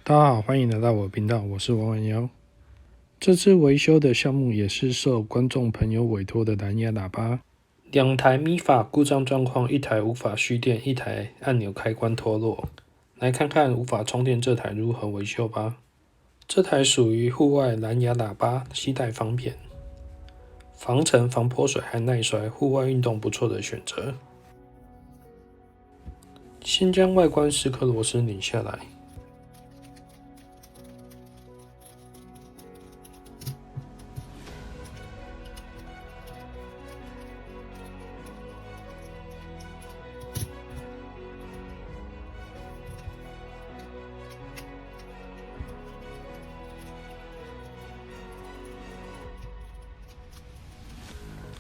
大家好，欢迎来到我的频道，我是王文瑶。这次维修的项目也是受观众朋友委托的蓝牙喇叭，两台咪法故障状况，一台无法蓄电，一台按钮开关脱落。来看看无法充电这台如何维修吧。这台属于户外蓝牙喇叭，携带方便，防尘、防泼水还耐摔，户外运动不错的选择。先将外观10颗螺丝拧下来。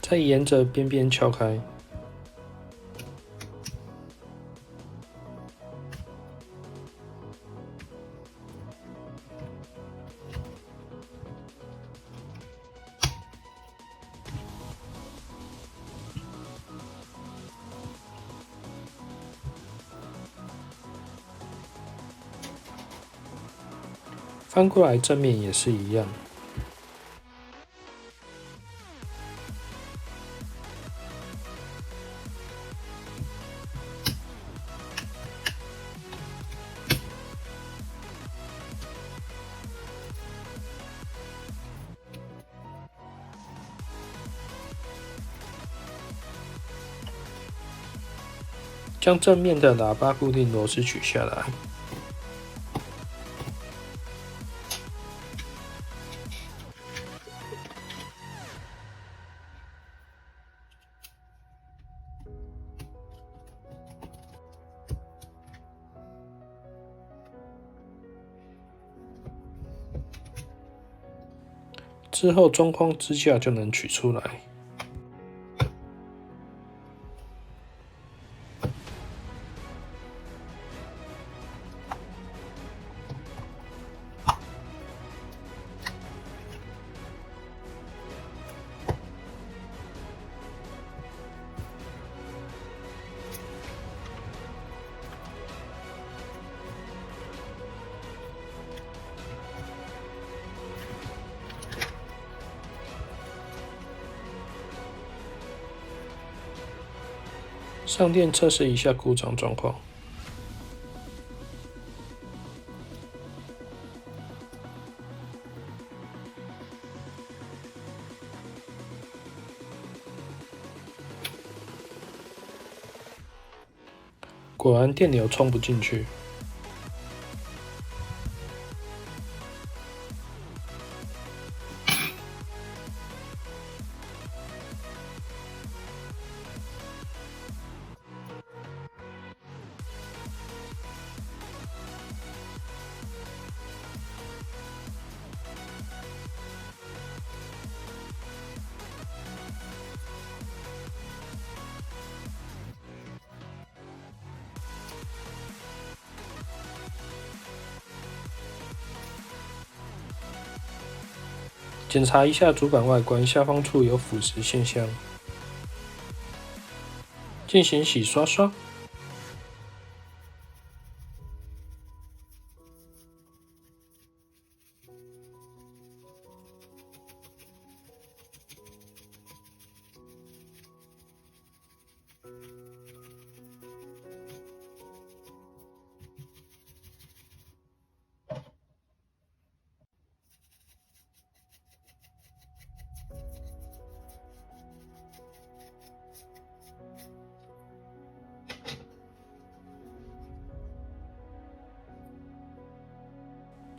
再沿着边边敲开。翻过来正面也是一样。将正面的喇叭固定螺丝取下来。之后中框支架就能取出来。上电测试一下故障状况。果然电流充不进去。检查一下主板外观，下方处有腐蚀现象，进行洗刷。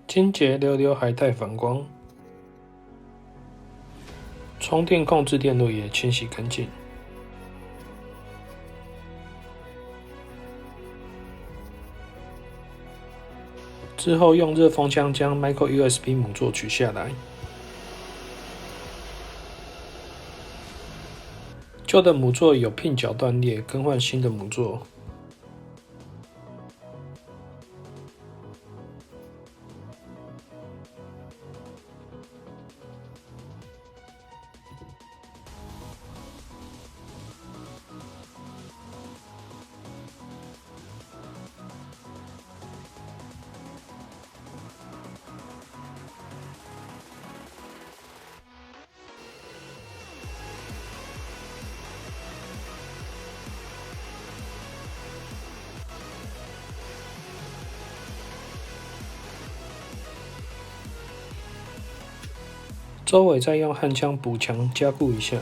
清洁留刘海带反光，充电控制电路也清洗干净。之后用热风枪将 Micro USB 母座取下来。旧的母座有pin角断裂，更换新的母座。收尾再用焊枪补强加固一下。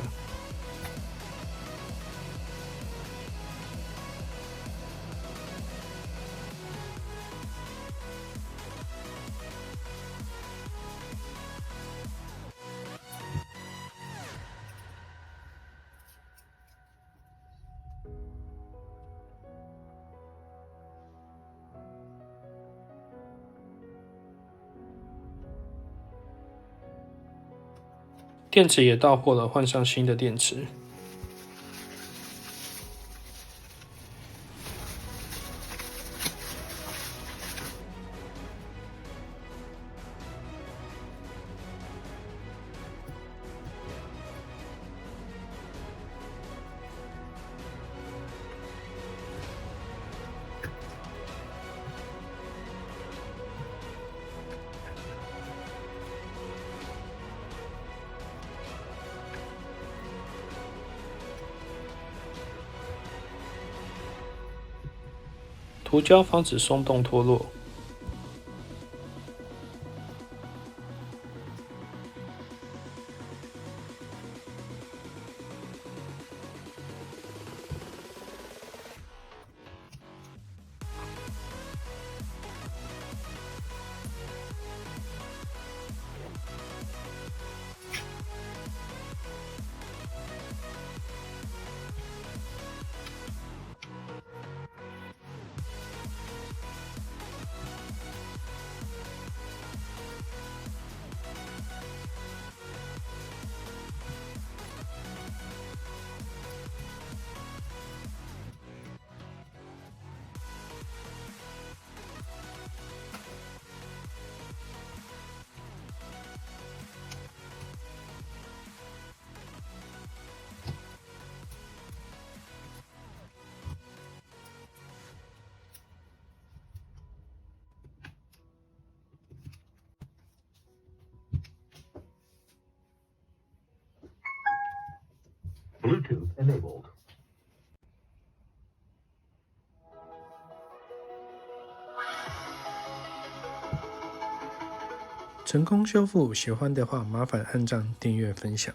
电池也到货了，换上新的电池。涂胶防止松动脱落。Bluetooth enabled. 成功修复，喜欢的话麻烦按赞、订阅、分享。